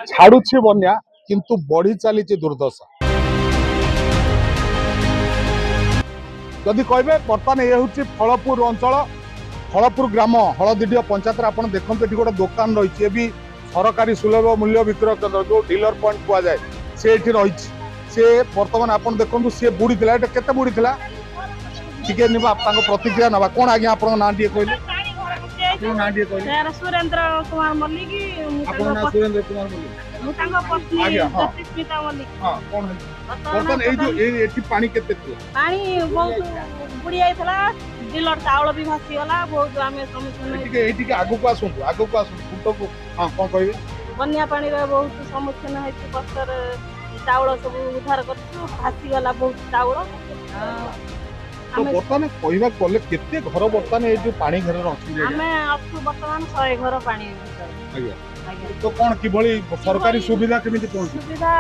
छाड़ुछि बन्या किंतु बढ़ी चली दुर्दशा जदि कहे बर्तमान ये हूँ फलपुर अंचल फलपुर ग्राम हलदीडीह पंचायत आप देखते ये गोटे दुकान रही भी सरकारी सुलभ मूल्य विक्रय केन्द्र जो डीलर पॉइंट कह जाए सी रही सी बर्तमान आप देखो सी बुड़ी के बुड़ी टिके प्रतिक्रिया ना कौन आज्ञा आप ना टे कहले सुरेंद्र कुमार मल्लिक सुरेंद्र कुमार मल्लिक पानी केते पानी बहुत बुड़ी जाइथला डीलर चाउल भी भासी गला बहुत आमे सम्मुखीन एटिके आगु को फुट को हां कोन कहबे बन्या पानी रे बहुत सम्मुखीन हेछि बस्तर चाउल सब उद्धार करछु भासी गला बहुत चाउल तो बर्तमान कहवा गले केते घर बर्तमान ए जो पानी घर अछि हमें अब वर्तमान 100 घर पानी आज्ञा तो कोन किभली सरकारी सुविधा केमिति पहुंची सुविधा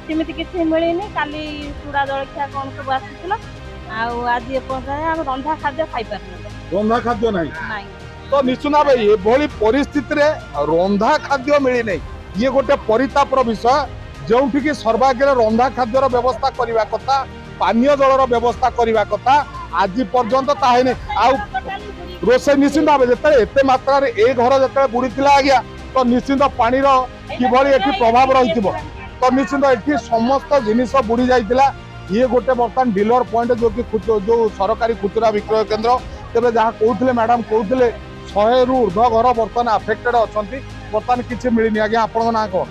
केमिति किछि मिलिनी काली चूड़ा जलखिया कोन सब आसीथिला आउ आज ए पहुंचाए हम रंधा खाद्य खाइ पारना रंधा खाद्य नहीं नहीं तो निश्चित भाई ये भली परिस्थिति रे रंधा खाद्य मिली नहीं ये गोटे परितापर विषय जोठी कि सर्वाग्रे रंधा खाद्यर व्यवस्था करने कथा पानीय जलर व्यवस्था करने कथा आज पर्यंत ताहे आउ रोसे निश्चित भाव जिते एत मात्रा ए घर जो बुड़ी आज्ञा तो निश्चित पानी किभली एठी प्रभाव रही तो निश्चित एठी समस्त जिनिस बुड़ी जाइतिला ये गोटे बर्तमान डीलर पॉइंट जो कि जो सरकारी खुचरा विक्रय केन्द्र तेरे जहाँ कहते मैडम कहते 100 रु ऊर्ध घर बर्तमान अफेक्टेड अच्छा बर्तमान किसी मिलनी आज्ञा आपण ना कौन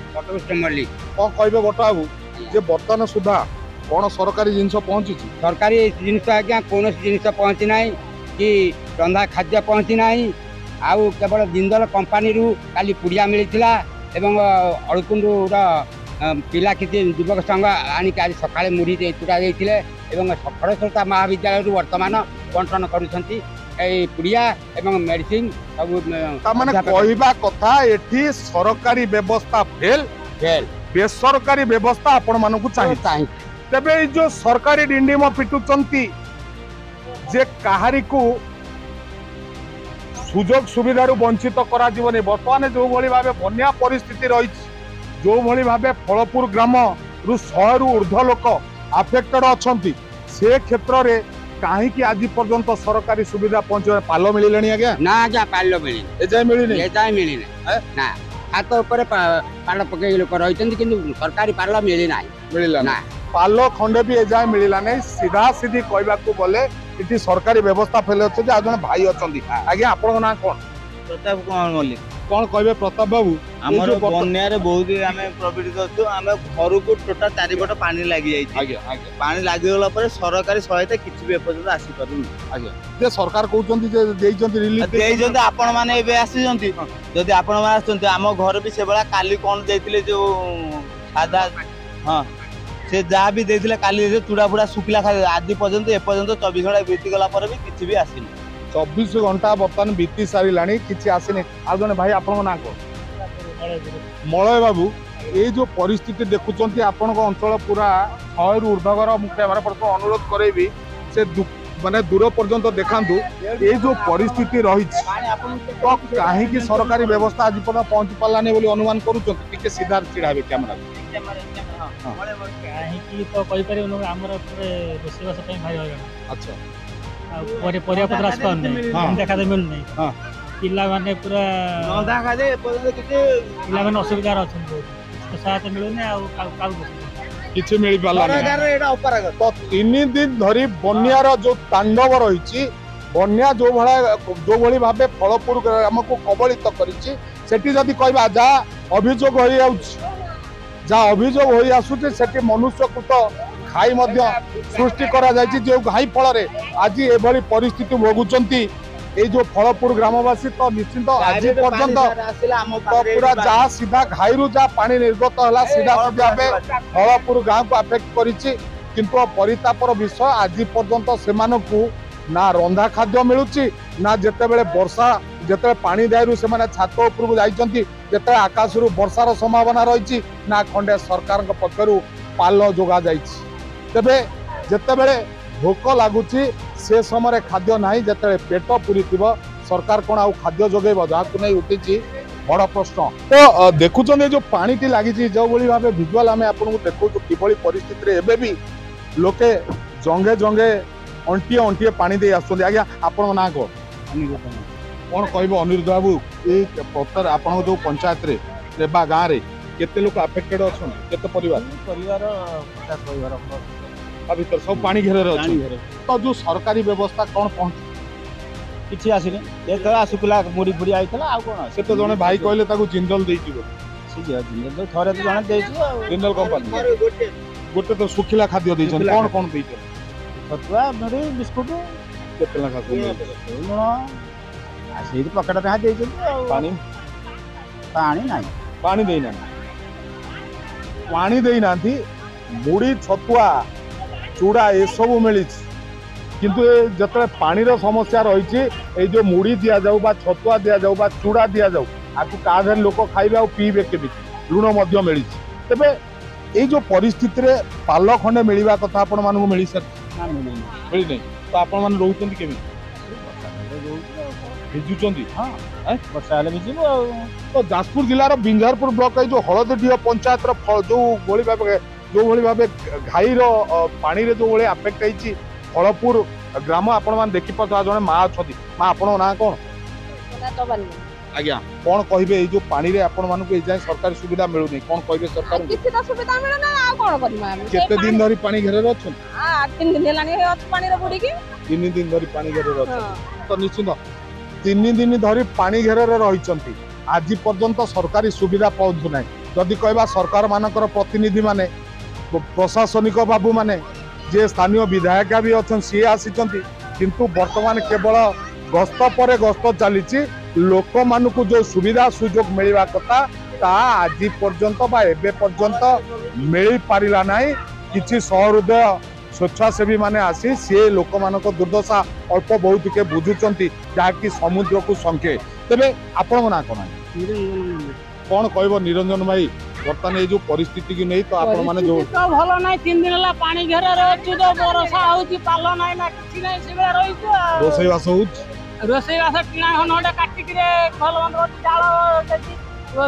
मल्लिक कौन कहे बट बाबू जे बर्तमान सुधा कौन सरकारी जिनस पहुंची सरकारी जिनस आज्ञा कौन जिनस पहुंची ना कि रंधा खाद्य पहुंची ना आउ केवल जिंदल कंपानी रू काली पुड़िया मिलता एवं अड़कुंडूर पिला किसी युवक संघ आनिक आज सकाଳେ मुढ़ी चूड़ा जाते सरस्वती महाविद्यालय वर्तमान बंटन करुँच पुड़िया एवं मेडिसिन सब कहवा कथा एठी सरकारी व्यवस्था फेल फेल बेसरकारी व्यवस्था आपण मानकु चाहिए तेबे जो सरकारी डिंडीम पिटुचंती जे काहारी को सुजोग सुविधा वंचित करा जीवनी वर्तमान जो भली भाबे बन्या परिस्थिति रही जो भली भाबे फलपुर ग्राम रु 100 रु ऊर्ध्व लोक अफेक्टेड अछंती से क्षेत्र रे काहे कि आज पर्यंत सरकारी सुविधा पहुंचे पाल मिललेनी आज्ञा ना आज्ञा पाल मिली एजाय मिलिनी एजाय मिली ना हाथ ऊपर पाल पकई लोक रही किंतु सरकारी पाल मिली ना मिलला ना पाल खंडे भी एजाय मिलला नहीं सीधा सीधी कहबा को बोले इति सरकारी व्यवस्था फेले अछि जे जन भाई अछंती आज्ञा आपन ना कोन प्रताप कुमार मल्लिक कौन कहे प्रताप बाबू आमर बन्या बहुत आम प्रभावित अच्छु आम घर को टोटाल 4 फुट पानी लगी जाइए पानी लगिगला सरकारी सहायता किसी भी एपर्यंत आसी पार सरकार कहते रिलीफ आपण मैंने आसी जदि आपण मैंने आम घर भी से भाया काली कौन देते जो सादा हाँ से जहाँ भी देते काली चूड़ा फुड़ा शुखला खाई आज पर्यंत एपर्यंत 24 घंटा बीतीगला भी किसी भी आसनी 24 घंटा बर्तमान बीती सारे किसी आसनी आ जने भाई आपण ना को मलय बाबू ये जो परिस्थिति देखुंत आपण अंचल पूरा 100 रु ऊर्ध्वर मुझे अनुरोध करेबी से माने दूर पर्यंत देखा ये जो परिस्थिति रही तो कहीं सरकारी व्यवस्था आज पर्यटन पहुंची पारानी बोली अनुमान करुँचे सीधा चिड़ाबे कैमरा कहीं तो आमर रोषेबास भाई हईराण अच्छा परिया पत्र आस देखा मिलना पिला माने पूरा पिला माने असुविधा अच्छा सहायता मिलूनी किसी मिल पारा तो 3 दिन धरी बन्यार जो तांडव रही बन्या जो भली भाव फलपुर ग्राम को कबलित करी जदि कहवा जहाँ अभियोग जहाँ अभियोग हो आसुचे से मनुष्यकृत खाई सृष्टि करा जो घाई फल आज एभली परिस्थिति भोगुंट ये जो फलपुर ग्रामवासी तो निश्चिंत आज पर्यंत तो पूरा जहाँ सीधा घाई जहाँ पानी निर्गत है सीधा सीधा फलपुर गाँव को अफेक्ट करिछि किंतु परितापर विषय आज पर्यंत से ना रंधा खाद्य मिलुची ना जिते बड़े वर्षा जिते पानी दायरु से छात उपरକୁ जाइछंती जिते आकाश रु वर्षार संभावना रही ना खंडे सरकार पक्षरु पाल जोगा जाइछि तेबे जिते भोक लगुच से समय खाद्य ना जिते पेट पूरी सरकार कौन आउ खाद्य जोगेब जहाँ नहीं उठी बड़ प्रश्न तो देखुछन जो पानीटी लगी जो भली भाव विजुआल आम आपको देखु किभली परिस्थिति एबे भी लोके जंगे जंगे अंटिए अंटिए पानी दे आसुछन आज्ञा आपण ना कौन कह अनिरुद्ध बाबू ये प्रतर आपण जो पंचायत रे रेबा गाँव रे केते लोक अफेक्टेड अच्छा केते परिवार परिवार 50 परिवार भीतर सब पानी घेरे अच्छे तो जो सरकारी व्यवस्था कौन पहुंच किसी आसिनी ये तो आसुकला मुड़ी फुड़ी आइतला आ कोन से तो जने भाई कहले ताको जिंदल देइची जिंदल थरे तो जने देइची जिंदल कंपनी गोटे तो सुखिला खाद्य देइछन कौन कौन देइछन छतुआ मुड़ी बिस्कुट केते खाद्य लुण आ सेही पकेट ता देइछन पानी पानी नाही पानी देना पानी देना मुड़ी छतुआ चूड़ा ये सब मिली किंतु जतले पानीर समस्या रही जो मुड़ी दि जाऊ बा छतुआ दि जाऊ बा चूड़ा दि जाऊ आपको काधे लोक खाइबे और पीबे केमी लुण मिली तेबे ये जो परिस्थिति रे पाल खंडे मिलवा कथा आपण मानू मिली सर मिली नहीं तो आपण मान रोचंती केमी भिजुचंती हां वर्षा हेले भिजिबो तो जाजपुर जिलार बिंझारपुर ब्लॉक जो हलदीडीह पंचायत जो भली भाव घाईर पानी रे जो भाई आफेक्ट होती फलपुर ग्राम आपण मान देखि पाता जने माँ अच्छा माँ आपण ना कौन आज्ञा कौन कहे जो पानी रे आपण मानक सरकारी सुविधा मिलूनी कौन कहे सरकार କିଛି ତ ସୁବିଧା ମିଳୁନି ଆଉ କଣ କରିମା ଆମେ केते दिन धरी पानी घेरे अच्छा 3 दिन ହେଲାନି ଅଛି ପାଣିରେ ବୁଡିକି 3 दिन धरी पानी घेरे अच्छा तो निश्चित 3 दिन धरी पानी घेरे रही आज पर्यंत सरकारी सुविधा पहुंचु ना जदि कहबा सरकार मानकर प्रतिनिधि माने प्रशासनिक बाबू माने जे स्थानीय विधायक भी अच्छा सी आसी किंतु वर्तमान केवल गस्त पर गस्त चली लोक मानू जो सुविधा सुजोग मिलवा कथा ता आज पर्यंत बा एबे पर्यंत मिल पारिला नाही किछि सहृदय स्वेच्छासेवी माने आसी सी लोक मानक दुर्दशा अल्प बहुत के बुझुचंती जाकि समुद्र को संखे तेबे आपण ना कौन कहबो निरंजन भाई बर्तमान ये जो परिस्थिति की नहीं तो आपण माने जो तो भलो नाही 3 दिन ला पानी घेरा रहछु जो बरसा होची पालो नाही ना किछि नाही सेबे रहिछु रोसई वास होउछ रोसई वास टिणा खनोडा काटी करे भल बंद रोटी डाळ देती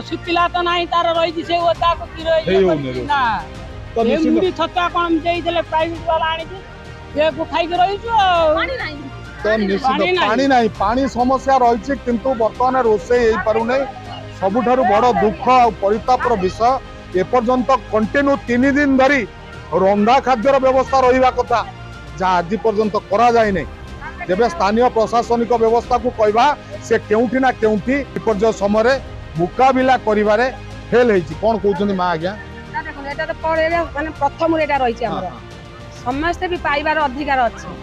सुकिला तो नाही तार रहिछि से ओदा को की रहि ना तो ये निश्चित मुडी छत्ता कोन देई देले प्राइवेट वाला आनी से को खाई के रहिछु पानी नाही तो निश्चित पानी नहीं पानी समस्या रही किंतु बर्तमान रोसई हो पारु नहीं सबुठारु बड़ दुख और परितापर विषय एपर्यंत कंटिन्यू 3 दिन धरी रंधा खाद्यर व्यवस्था रहा कथा जहाँ आज पर्यंत करा जाए नहीं जब स्थानीय प्रशासनिक व्यवस्था को कहवा से केउठी ना केउठी विपर्य समय मुकाबिला करिवारे फेल हेछि कोन कहउछन मां आज्ञा देखो एटा तो पड़े माने प्रथम एटा रहिछि हमर समस्त भी पाइबार अधिकार अछि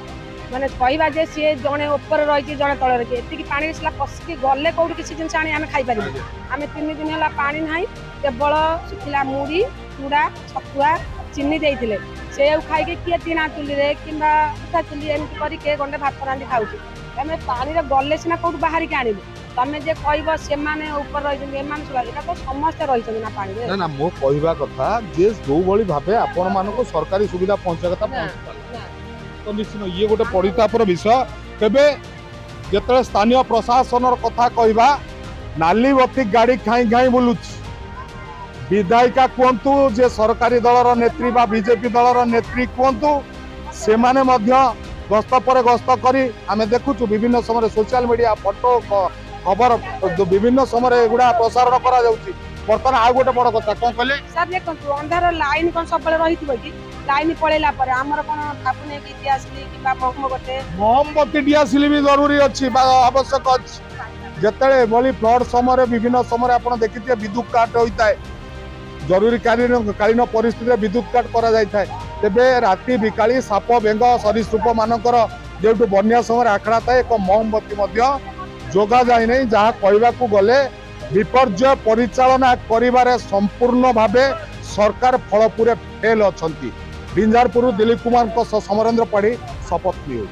माने कहवा जे सी जड़े ऊपर रही जड़े तले रही एति पानी सला पसिकी गले कौट किसी जिन आनी आम खाई पारिबे आमे 3 दिन होला पानी नाही केवल सुखिला मुड़ी चूड़ा छतुआ चीनी देइथिले से खाई के किए टीना चुली रे किंबा उठा चुली एमति करी के गंडे भात रांधी खाउची आमे पानी रे गले सिना कौट बाहर के आनिबे तमे जे कहबो से माने ऊपर रही एमान सुला एटा तो समस्त रही ना पानी रे ना मो कहबा कथा जे जो भली भाबे आपण मानको सरकारी सुविधा पहुंचा कथा तो निश्चित ये गोटे परितापर विषय तेबे जेते स्थानीय प्रशासन कथा कहबा नाली बत्ती गाड़ी खाई खाई बुलुछ विधायिका कहतु जे सरकारी दलर नेत्री बा बीजेपी दलर नेत्री कहतु से माने मध्य गस्त पर गस्त करी आमे देखुछु विभिन्न समय सोशल मीडिया फोटो खबर विभिन्न समय गुड़ा प्रसारण करा जाउची बर्तमान आ गोटे बड़ कथा कोन कहले सर देखंतु अंधार लाइन कोन सब बेले रहितबो कि लाइन पळेला पर हमर कोन थापुने की इतिहास की बा महम गोटे मोमबत्ती दियासिली भी जरूरी अच्छी आवश्यक अच्छी जेतेले बोली फ्लड समय विभिन्न समय आपण देखिथिए विद्युत काट होता है जरूरी कालीन परिस्थिति विद्युत काट करा जाय थाए तेबे राति बिकाली साप बेंग सरीसृप मानकर जेठू बन्या समय आखड़ा थाए एक मोमबत्ती मध्य जोगा जाय नहीं जहाँ कहवाकू गले विपर्य परिचालना करिबारे संपूर्ण भावे सरकार फलपुरे फेल अछंती बिंझारपुर दिलीप कुमार समरेंद्र पाढ़ी शपथ न्यूज।